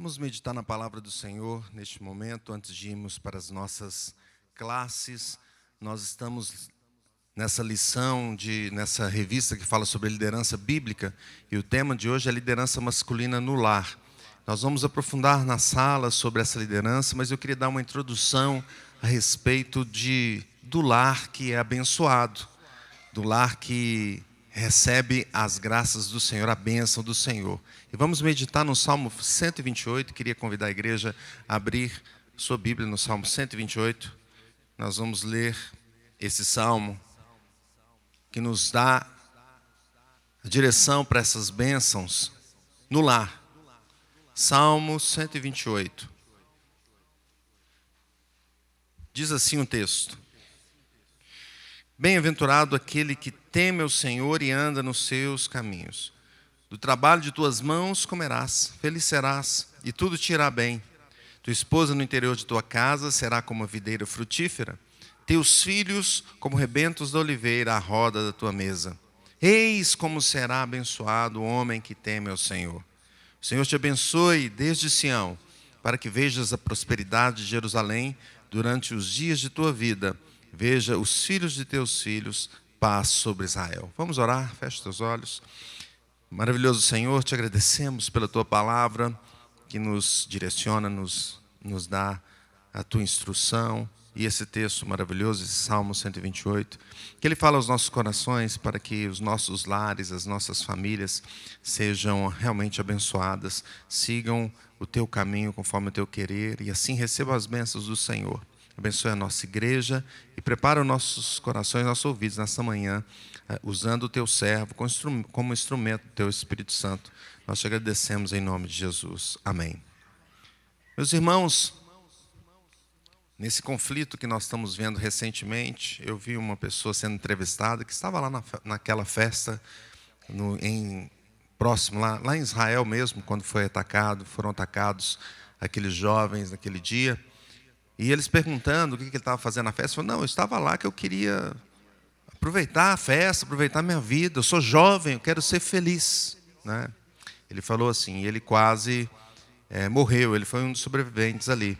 Vamos meditar na palavra do Senhor neste momento, antes de irmos para as nossas classes. Nós estamos nessa lição, nessa revista que fala sobre liderança bíblica, e o tema de hoje é liderança masculina no lar. Nós vamos aprofundar na sala sobre essa liderança, mas eu queria dar uma introdução a respeito do lar que é abençoado, do lar que recebe as graças do Senhor, a bênção do Senhor. E vamos meditar no Salmo 128, queria convidar a igreja a abrir sua Bíblia no Salmo 128. Nós vamos ler esse Salmo que nos dá a direção para essas bênçãos no lar. Salmo 128. Diz assim o texto: Bem-aventurado aquele que teme ao Senhor e anda nos seus caminhos. Do trabalho de tuas mãos comerás, feliz serás, e tudo te irá bem. Tua esposa no interior de tua casa será como a videira frutífera, teus filhos como rebentos da oliveira à roda da tua mesa. Eis como será abençoado o homem que teme ao Senhor. O Senhor te abençoe desde Sião, para que vejas a prosperidade de Jerusalém durante os dias de tua vida. Veja os filhos de teus filhos, paz sobre Israel. Vamos orar, feche teus olhos. Maravilhoso Senhor, te agradecemos pela tua palavra que nos direciona, nos dá a tua instrução. E esse texto maravilhoso, esse Salmo 128, que ele fala aos nossos corações para que os nossos lares, as nossas famílias sejam realmente abençoadas, sigam o teu caminho conforme o teu querer e assim recebam as bênçãos do Senhor. Abençoe a nossa igreja e prepara os nossos corações, nossos ouvidos nessa manhã, usando o teu servo como instrumento do teu Espírito Santo. Nós te agradecemos em nome de Jesus. Amém. Meus irmãos, nesse conflito que nós estamos vendo recentemente, eu vi uma pessoa sendo entrevistada que estava lá naquela festa, próximo, lá em Israel mesmo, quando foram atacados aqueles jovens naquele dia. E eles perguntando o que ele estava fazendo na festa, falou: não, eu estava lá que eu queria aproveitar a festa, aproveitar a minha vida, eu sou jovem, eu quero ser feliz, né? Ele falou assim, ele quase morreu, ele foi um dos sobreviventes ali.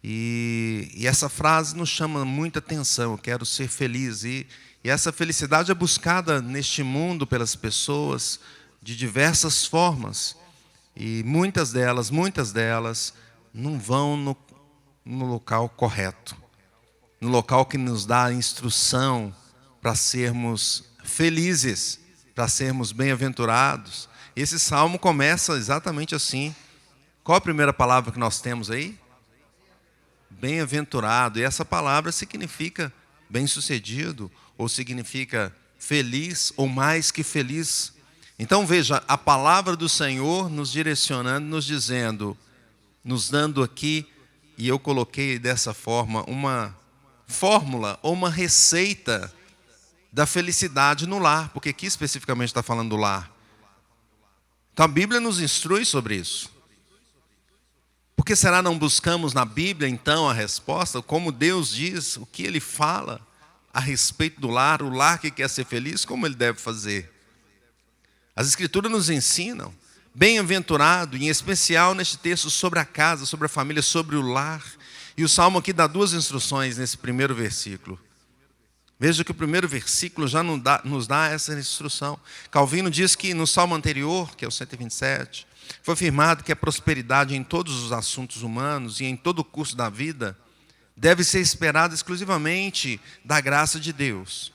E essa frase nos chama muita atenção, eu quero ser feliz. E essa felicidade é buscada neste mundo pelas pessoas de diversas formas. E muitas delas não vão no local correto, no local que nos dá a instrução para sermos felizes, para sermos bem-aventurados. Esse salmo começa exatamente assim. Qual a primeira palavra que nós temos aí? Bem-aventurado. E essa palavra significa bem-sucedido, ou significa feliz, ou mais que feliz. Então veja, a palavra do Senhor nos direcionando, nos dizendo, nos dando aqui, e eu coloquei dessa forma uma fórmula ou uma receita da felicidade no lar, porque aqui especificamente está falando do lar. Então a Bíblia nos instrui sobre isso. Por que será não buscamos na Bíblia então a resposta, como Deus diz, o que Ele fala a respeito do lar, o lar que quer ser feliz, como ele deve fazer? As Escrituras nos ensinam. Bem-aventurado, em especial neste texto sobre a casa, sobre a família, sobre o lar. E o Salmo aqui dá duas instruções nesse primeiro versículo. Veja que o primeiro versículo já nos dá essa instrução. Calvino diz que no Salmo anterior, que é o 127, foi afirmado que a prosperidade em todos os assuntos humanos e em todo o curso da vida deve ser esperada exclusivamente da graça de Deus.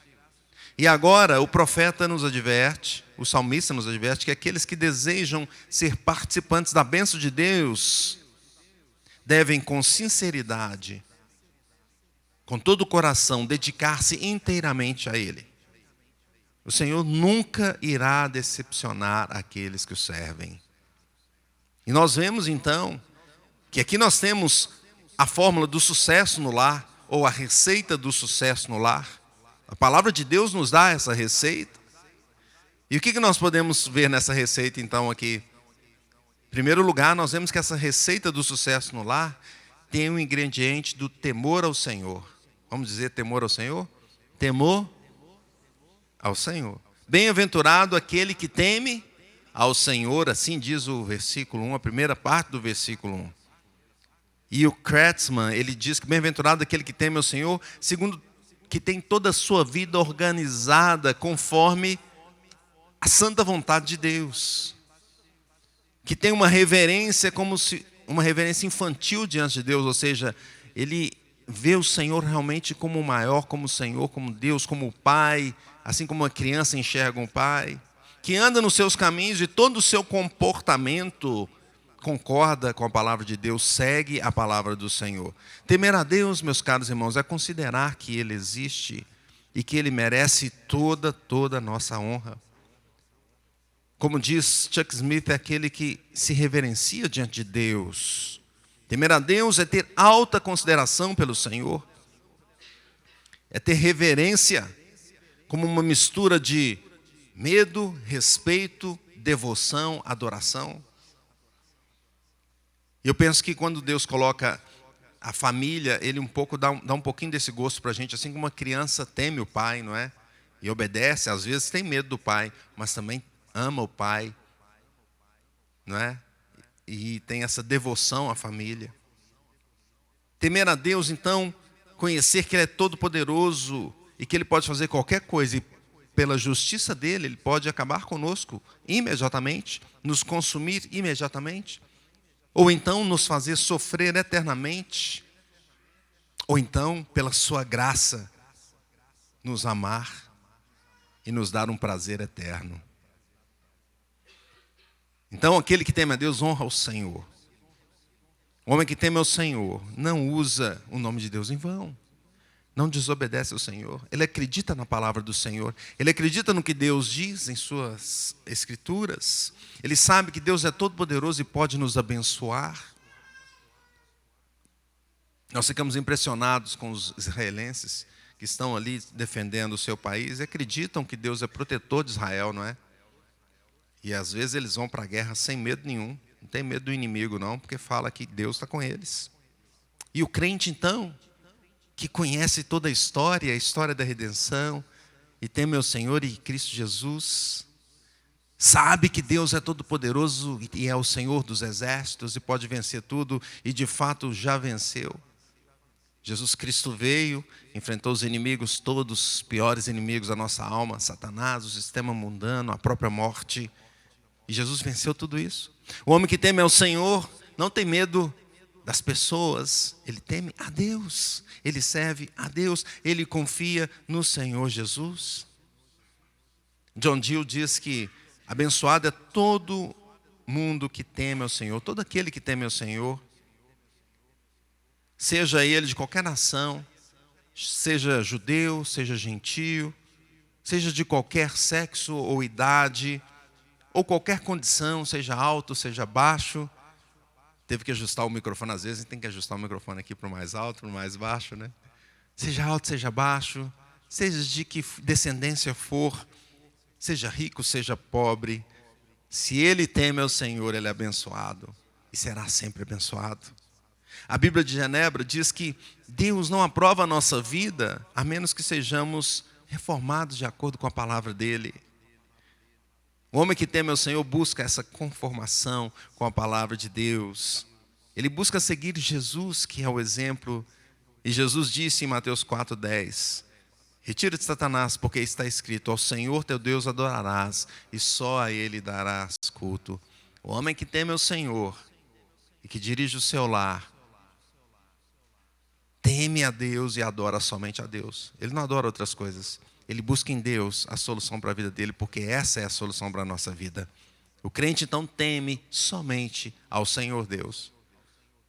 E agora o profeta nos adverte, o salmista nos adverte que aqueles que desejam ser participantes da bênção de Deus devem com sinceridade, com todo o coração, dedicar-se inteiramente a Ele. O Senhor nunca irá decepcionar aqueles que o servem. E nós vemos então que aqui nós temos a fórmula do sucesso no lar, ou a receita do sucesso no lar. A palavra de Deus nos dá essa receita. E o que nós podemos ver nessa receita então aqui? Em primeiro lugar, nós vemos que essa receita do sucesso no lar tem um ingrediente do temor ao Senhor. Vamos dizer temor ao Senhor? Temor ao Senhor. Bem-aventurado aquele que teme ao Senhor, assim diz o versículo 1, a primeira parte do versículo 1. E o Kratzmann, ele diz que bem-aventurado aquele que teme ao Senhor, segundo que tem toda a sua vida organizada conforme a santa vontade de Deus. Que tem uma reverência uma reverência infantil diante de Deus, ou seja, ele vê o Senhor realmente como o maior, como o Senhor, como Deus, como o Pai, assim como uma criança enxerga um pai, que anda nos seus caminhos e todo o seu comportamento concorda com a palavra de Deus, segue a palavra do Senhor. Temer a Deus, meus caros irmãos, é considerar que Ele existe e que Ele merece toda a nossa honra. Como diz Chuck Smith, é aquele que se reverencia diante de Deus. Temer a Deus é ter alta consideração pelo Senhor, é ter reverência como uma mistura de medo, respeito, devoção, adoração. Eu penso que quando Deus coloca a família, Ele dá um pouquinho desse gosto para a gente, assim como uma criança teme o pai, não é? E obedece, às vezes tem medo do pai, mas também ama o pai, não é? E tem essa devoção à família. Temer a Deus, então, conhecer que Ele é todo-poderoso e que Ele pode fazer qualquer coisa, e pela justiça dEle, Ele pode acabar conosco imediatamente, nos consumir imediatamente, ou então nos fazer sofrer eternamente, ou então, pela sua graça, nos amar e nos dar um prazer eterno. Então, aquele que teme a Deus honra o Senhor. O homem que teme ao Senhor não usa o nome de Deus em vão. Não desobedece ao Senhor. Ele acredita na palavra do Senhor. Ele acredita no que Deus diz em suas escrituras. Ele sabe que Deus é todo-poderoso e pode nos abençoar. Nós ficamos impressionados com os israelenses que estão ali defendendo o seu país e acreditam que Deus é protetor de Israel, não é? E às vezes eles vão para a guerra sem medo nenhum. Não tem medo do inimigo não, porque fala que Deus está com eles. E o crente então, que conhece toda a história da redenção, e teme ao Senhor e Cristo Jesus, sabe que Deus é todo-poderoso e é o Senhor dos exércitos e pode vencer tudo, e de fato já venceu. Jesus Cristo veio, enfrentou os inimigos todos, os piores inimigos da nossa alma, Satanás, o sistema mundano, a própria morte. E Jesus venceu tudo isso. O homem que teme ao Senhor não tem medo das pessoas, ele teme a Deus, ele serve a Deus, ele confia no Senhor Jesus. John Gill diz que abençoado é todo mundo que teme ao Senhor, todo aquele que teme ao Senhor, seja ele de qualquer nação, seja judeu, seja gentio, seja de qualquer sexo ou idade, ou qualquer condição, seja alto, seja baixo. Teve que ajustar o microfone às vezes, tem que ajustar o microfone aqui para o mais alto, para o mais baixo, né? Seja alto, seja baixo, seja de que descendência for, seja rico, seja pobre, se ele teme ao Senhor, ele é abençoado e será sempre abençoado. A Bíblia de Genebra diz que Deus não aprova a nossa vida a menos que sejamos reformados de acordo com a palavra dele. O homem que teme ao Senhor busca essa conformação com a palavra de Deus. Ele busca seguir Jesus, que é o exemplo. E Jesus disse em Mateus 4:10, retira-te, Satanás, porque está escrito, ao Senhor teu Deus adorarás, e só a Ele darás culto. O homem que teme ao Senhor e que dirige o seu lar, teme a Deus e adora somente a Deus. Ele não adora outras coisas. Ele busca em Deus a solução para a vida dele, porque essa é a solução para a nossa vida. O crente então teme somente ao Senhor Deus.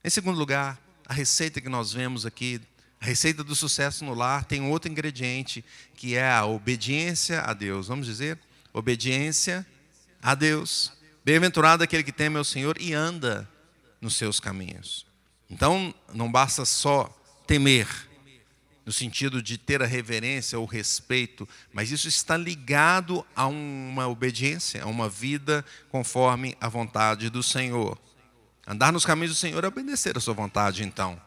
Em segundo lugar, a receita que nós vemos aqui, a receita do sucesso no lar, tem um outro ingrediente, que é a obediência a Deus. Vamos dizer? Obediência a Deus. Bem-aventurado aquele que teme ao Senhor e anda nos seus caminhos. Então, não basta só temer, no sentido de ter a reverência ou respeito, mas isso está ligado a uma obediência, a uma vida conforme a vontade do Senhor. Andar nos caminhos do Senhor é obedecer a sua vontade, então.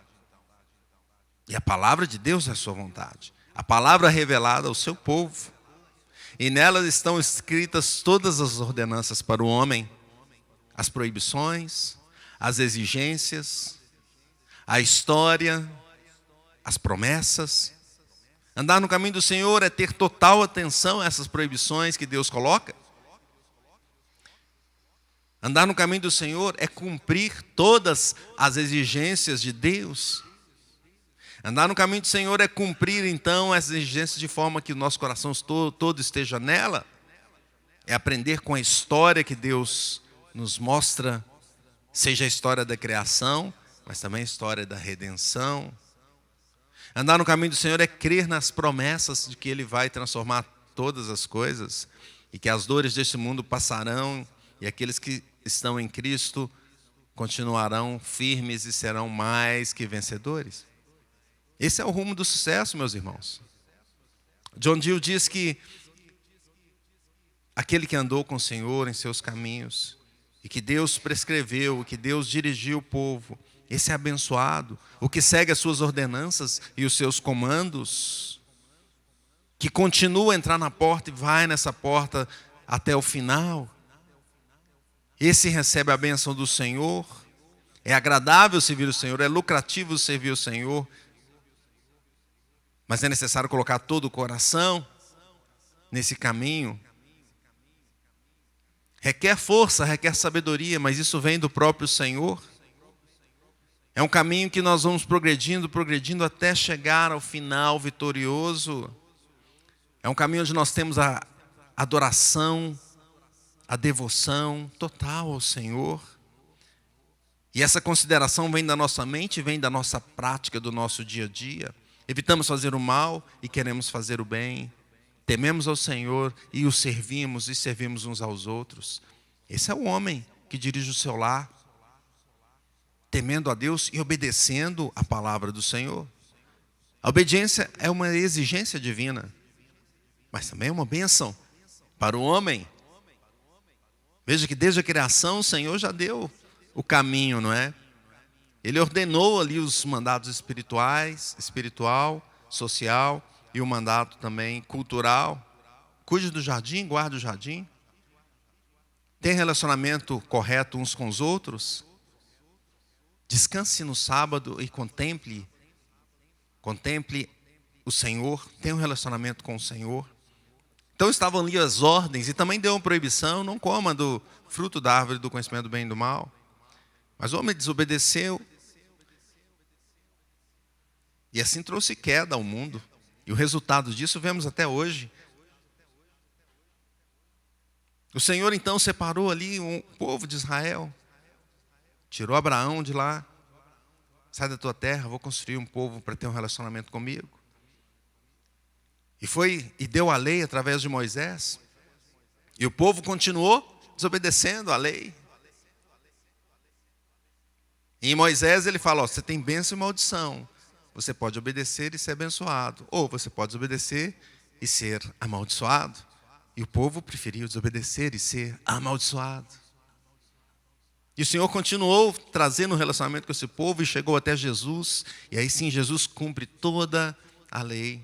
E a palavra de Deus é a sua vontade. A palavra revelada ao seu povo. E nelas estão escritas todas as ordenanças para o homem, as proibições, as exigências, a história, as promessas. Andar no caminho do Senhor é ter total atenção a essas proibições que Deus coloca. Andar no caminho do Senhor é cumprir todas as exigências de Deus. Andar no caminho do Senhor é cumprir, então, essas exigências de forma que o nosso coração todo esteja nela. É aprender com a história que Deus nos mostra, seja a história da criação, mas também a história da redenção. Andar no caminho do Senhor é crer nas promessas de que Ele vai transformar todas as coisas e que as dores deste mundo passarão e aqueles que estão em Cristo continuarão firmes e serão mais que vencedores. Esse é o rumo do sucesso, meus irmãos. John Gill diz que aquele que andou com o Senhor em seus caminhos e que Deus prescreveu, que Deus dirigiu o povo, esse é abençoado. O que segue as suas ordenanças e os seus comandos, que continua a entrar na porta e vai nessa porta até o final, esse recebe a bênção do Senhor. É agradável servir o Senhor, é lucrativo servir o Senhor, mas é necessário colocar todo o coração nesse caminho. Requer força, requer sabedoria, mas isso vem do próprio Senhor. É um caminho que nós vamos progredindo até chegar ao final vitorioso. É um caminho onde nós temos a adoração, a devoção total ao Senhor. E essa consideração vem da nossa mente, vem da nossa prática, do nosso dia a dia. Evitamos fazer o mal e queremos fazer o bem. Tememos ao Senhor e o servimos e servimos uns aos outros. Esse é o homem que dirige o seu lar, temendo a Deus e obedecendo a palavra do Senhor. A obediência é uma exigência divina, mas também é uma bênção para o homem. Veja que desde a criação o Senhor já deu o caminho, não é? Ele ordenou ali os mandatos espiritual, social e o mandato também cultural. Cuide do jardim, guarde o jardim. Tenha relacionamento correto uns com os outros. Descanse no sábado e contemple o Senhor, tenha um relacionamento com o Senhor. Então estavam ali as ordens e também deu uma proibição, não coma do fruto da árvore do conhecimento do bem e do mal. Mas o homem desobedeceu e assim trouxe queda ao mundo. E o resultado disso vemos até hoje. O Senhor então separou ali um povo de Israel. Tirou Abraão de lá. Sai da tua terra, vou construir um povo para ter um relacionamento comigo. E deu a lei através de Moisés. E o povo continuou desobedecendo a lei. E em Moisés ele fala, você tem bênção e maldição. Você pode obedecer e ser abençoado. Ou você pode desobedecer e ser amaldiçoado. E o povo preferiu desobedecer e ser amaldiçoado. E o Senhor continuou trazendo um relacionamento com esse povo e chegou até Jesus. E aí sim, Jesus cumpre toda a lei.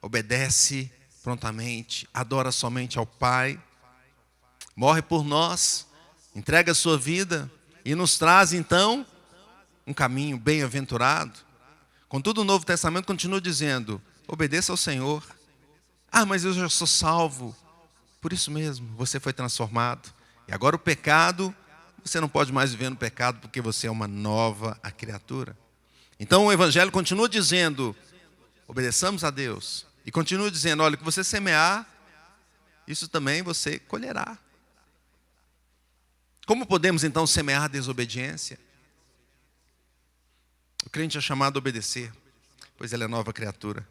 Obedece prontamente, adora somente ao Pai. Morre por nós, entrega a sua vida e nos traz então um caminho bem-aventurado. Contudo, o Novo Testamento continua dizendo, obedeça ao Senhor. Ah, mas eu já sou salvo. Por isso mesmo, você foi transformado. E agora o pecado... Você não pode mais viver no pecado porque você é uma nova criatura. Então o Evangelho continua dizendo, obedeçamos a Deus. E continua dizendo, olha, o que você semear, isso também você colherá. Como podemos então semear a desobediência? O crente é chamado a obedecer, pois ele é nova criatura.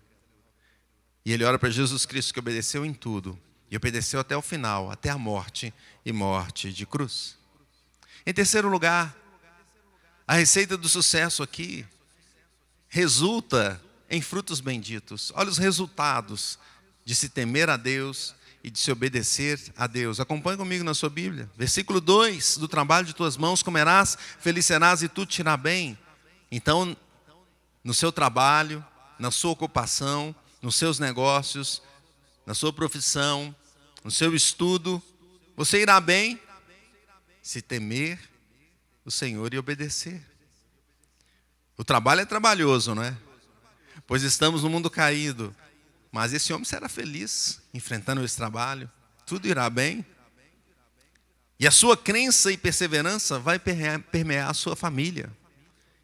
E ele ora para Jesus Cristo que obedeceu em tudo. E obedeceu até o final, até a morte e morte de cruz. Em terceiro lugar, a receita do sucesso aqui resulta em frutos benditos. Olha os resultados de se temer a Deus e de se obedecer a Deus. Acompanhe comigo na sua Bíblia. Versículo 2, do trabalho de tuas mãos comerás, feliz serás e tudo te irá bem. Então, no seu trabalho, na sua ocupação, nos seus negócios, na sua profissão, no seu estudo. Você irá bem se temer o Senhor e obedecer. O trabalho é trabalhoso, não é? Pois estamos no mundo caído. Mas esse homem será feliz enfrentando esse trabalho. Tudo irá bem. E a sua crença e perseverança vai permear a sua família.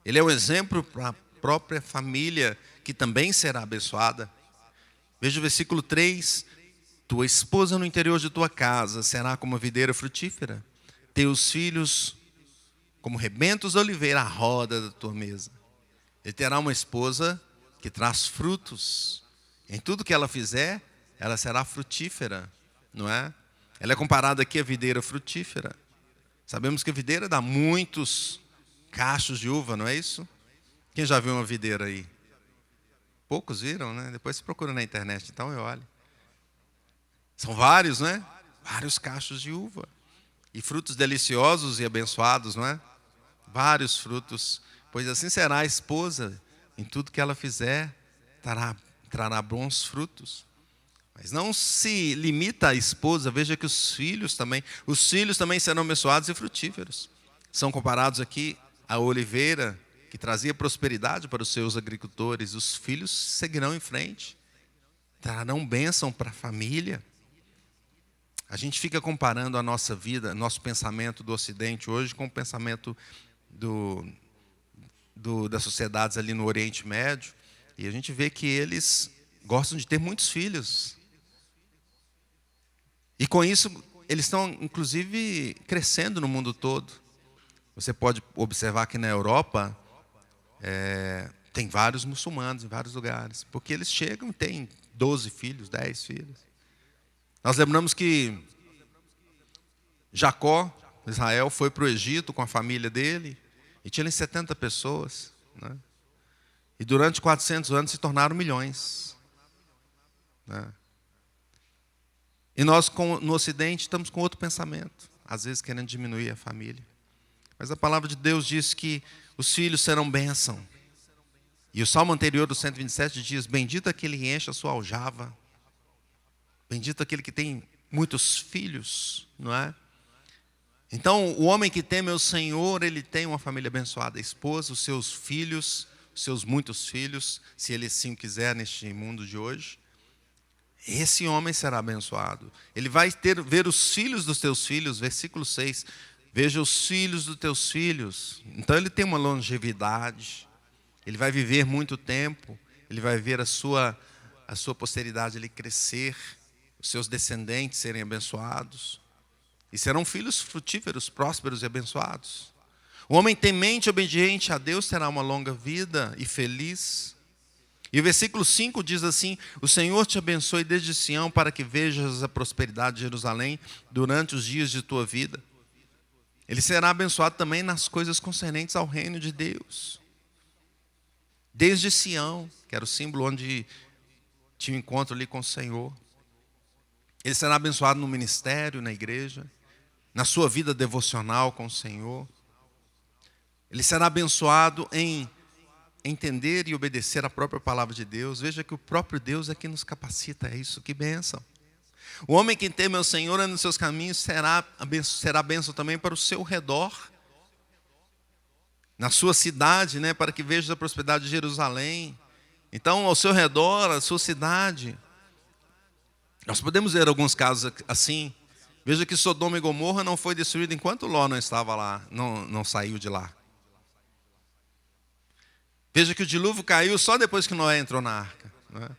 Ele é um exemplo para a própria família, que também será abençoada. Veja o versículo 3. Tua esposa no interior de tua casa será como uma videira frutífera. Teus filhos como rebentos de oliveira à roda da tua mesa. Ele terá uma esposa que traz frutos. Em tudo que ela fizer, ela será frutífera, não é? Ela é comparada aqui à videira frutífera. Sabemos que a videira dá muitos cachos de uva, não é isso? Quem já viu uma videira aí? Poucos viram, né? Depois você procura na internet, então eu olho. São vários, né? Vários cachos de uva. E frutos deliciosos e abençoados, não é? Vários frutos. Pois assim será a esposa, em tudo que ela fizer, trará bons frutos. Mas não se limita à esposa, veja que os filhos também serão abençoados e frutíferos. São comparados aqui à oliveira, que trazia prosperidade para os seus agricultores. Os filhos seguirão em frente, trarão bênção para a família. A gente fica comparando a nossa vida, nosso pensamento do Ocidente hoje com o pensamento das sociedades ali no Oriente Médio, e a gente vê que eles gostam de ter muitos filhos. E com isso, eles estão, inclusive, crescendo no mundo todo. Você pode observar que na Europa, tem vários muçulmanos em vários lugares, porque eles chegam e têm 12 filhos, 10 filhos. Nós lembramos que Jacó, Israel, foi para o Egito com a família dele, e tinha 70 pessoas, né? E durante 400 anos se tornaram milhões, né? E nós, no Ocidente, estamos com outro pensamento, às vezes querendo diminuir a família. Mas a palavra de Deus diz que os filhos serão bênção. E o salmo anterior do 127 diz: bendito aquele que enche a sua aljava, bendito aquele que tem muitos filhos, não é? Então, o homem que teme ao Senhor, ele tem uma família abençoada, a esposa, os seus filhos, os seus muitos filhos, se ele assim quiser neste mundo de hoje. Esse homem será abençoado. Ele vai ver os filhos dos teus filhos, versículo 6. Veja os filhos dos teus filhos. Então ele tem uma longevidade. Ele vai viver muito tempo. Ele vai ver a sua posteridade ele crescer, os seus descendentes serem abençoados. E serão filhos frutíferos, prósperos e abençoados. O homem temente e obediente a Deus terá uma longa vida e feliz. E o versículo 5 diz assim: o Senhor te abençoe desde Sião, para que vejas a prosperidade de Jerusalém durante os dias de tua vida. Ele será abençoado também nas coisas concernentes ao reino de Deus. Desde Sião, que era o símbolo onde tinha um encontro ali com o Senhor. Ele será abençoado no ministério, na igreja, na sua vida devocional com o Senhor. Ele será abençoado em entender e obedecer a própria palavra de Deus. Veja que o próprio Deus é que nos capacita, é isso, que bênção. O homem que teme ao Senhor anda nos seus caminhos, será bênção também para o seu redor, na sua cidade, né, para que veja a prosperidade de Jerusalém. Então, ao seu redor, a sua cidade. Nós podemos ver alguns casos assim. Veja que Sodoma e Gomorra não foi destruída enquanto Ló não estava lá, não saiu de lá. Veja que o dilúvio caiu só depois que Noé entrou na arca, né?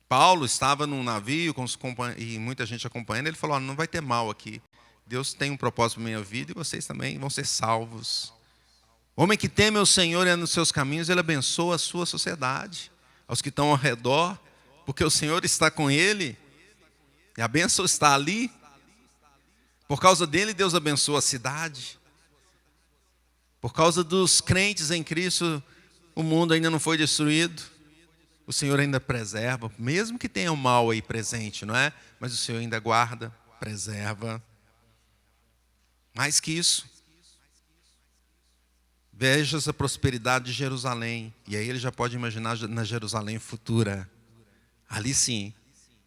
Paulo estava num navio e muita gente acompanhando. Ele falou: não vai ter mal aqui. Deus tem um propósito para a minha vida e vocês também vão ser salvos. O homem que teme ao Senhor e anda nos seus caminhos, ele abençoa a sua sociedade, aos que estão ao redor, porque o Senhor está com ele. E a bênção está ali. Por causa dele, Deus abençoa a cidade. Por causa dos crentes em Cristo, o mundo ainda não foi destruído. O Senhor ainda preserva, mesmo que tenha o mal aí presente, não é? Mas o Senhor ainda guarda, preserva. Mais que isso, veja essa prosperidade de Jerusalém. E aí ele já pode imaginar na Jerusalém futura. ali sim,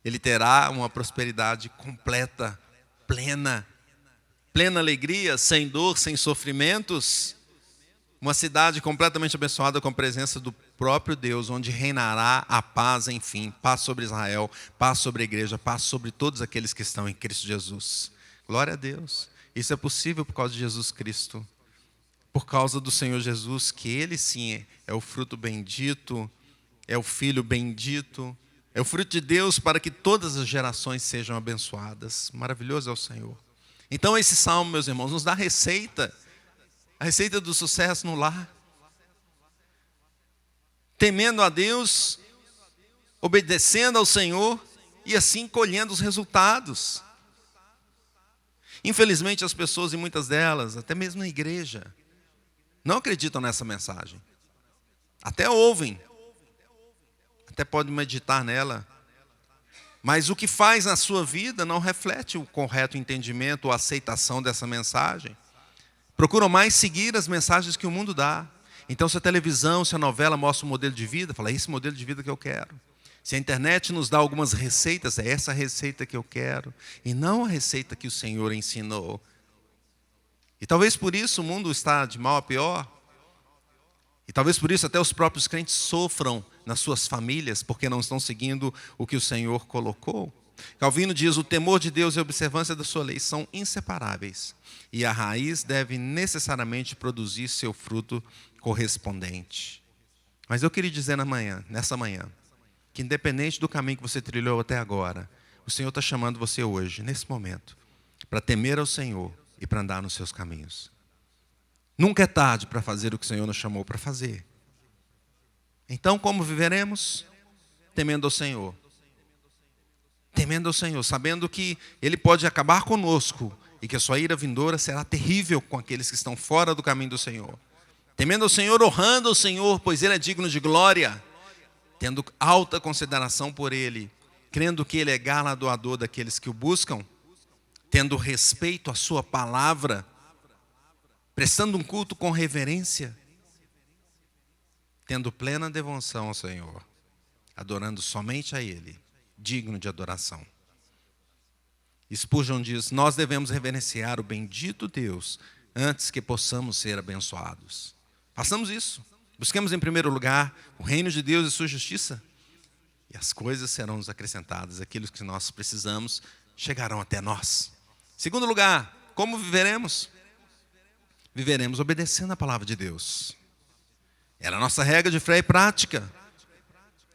ele terá uma prosperidade completa, plena, plena alegria, sem dor, sem sofrimentos. Uma cidade completamente abençoada com a presença do próprio Deus, onde reinará a paz, enfim, paz sobre Israel, paz sobre a igreja, paz sobre todos aqueles que estão em Cristo Jesus. Glória a Deus. Isso é possível por causa de Jesus Cristo, por causa do Senhor Jesus, que Ele sim é o fruto bendito, é o Filho bendito, é o fruto de Deus para que todas as gerações sejam abençoadas. Maravilhoso é o Senhor. Então esse salmo, meus irmãos, nos dá a receita do sucesso no lar. Temendo a Deus, obedecendo ao Senhor e assim colhendo os resultados. Infelizmente as pessoas, e muitas delas, até mesmo na igreja, não acreditam nessa mensagem. Até ouvem, até podem meditar nela, mas o que faz na sua vida não reflete o correto entendimento ou aceitação dessa mensagem. Procuram mais seguir as mensagens que o mundo dá. Então, se a televisão, se a novela mostra um modelo de vida, fala, é esse modelo de vida que eu quero. Se a internet nos dá algumas receitas, é essa receita que eu quero. E não a receita que o Senhor ensinou. E talvez por isso o mundo está de mal a pior. E talvez por isso até os próprios crentes sofram nas suas famílias, porque não estão seguindo o que o Senhor colocou. Calvino diz, o temor de Deus e a observância da sua lei são inseparáveis. E a raiz deve necessariamente produzir seu fruto correspondente. Mas eu queria dizer nessa manhã, que independente do caminho que você trilhou até agora, o Senhor está chamando você hoje, nesse momento, para temer ao Senhor e para andar nos seus caminhos. Nunca é tarde para fazer o que o Senhor nos chamou para fazer. Então, como viveremos? Temendo ao Senhor. Temendo ao Senhor, sabendo que Ele pode acabar conosco e que a sua ira vindoura será terrível com aqueles que estão fora do caminho do Senhor. Temendo ao Senhor, honrando ao Senhor, pois Ele é digno de glória, tendo alta consideração por Ele, crendo que Ele é galardoador daqueles que o buscam, tendo respeito à sua palavra, prestando um culto com reverência, tendo plena devoção ao Senhor, adorando somente a Ele, digno de adoração. Spurgeon diz, nós devemos reverenciar o bendito Deus antes que possamos ser abençoados. Façamos isso. Busquemos em primeiro lugar o reino de Deus e sua justiça, e as coisas serão nos acrescentadas. Aquilo que nós precisamos chegarão até nós. Segundo lugar, como viveremos? Viveremos obedecendo a palavra de Deus. Ela é a nossa regra de fé e prática.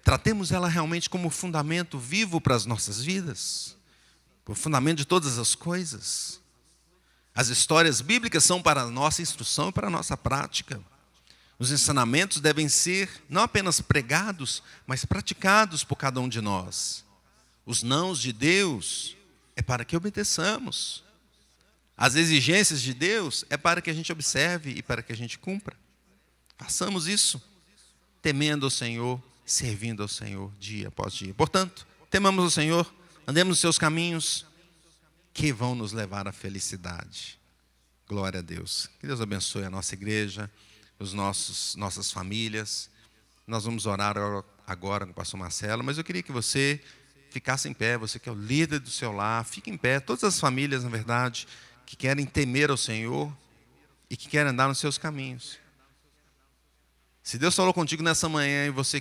Tratemos ela realmente como fundamento vivo para as nossas vidas, o fundamento de todas as coisas. As histórias bíblicas são para a nossa instrução e para a nossa prática. Os ensinamentos devem ser não apenas pregados, mas praticados por cada um de nós. Os nãos de Deus é para que obedeçamos. As exigências de Deus é para que a gente observe e para que a gente cumpra. Façamos isso, temendo ao Senhor, servindo ao Senhor dia após dia. Portanto, temamos ao Senhor, andemos nos seus caminhos, que vão nos levar à felicidade. Glória a Deus. Que Deus abençoe a nossa igreja, nossas famílias. Nós vamos orar agora com o pastor Marcelo, mas eu queria que você ficasse em pé, você que é o líder do seu lar, fique em pé. Todas as famílias, na verdade, que querem temer ao Senhor e que querem andar nos seus caminhos. Se Deus falou contigo nessa manhã e você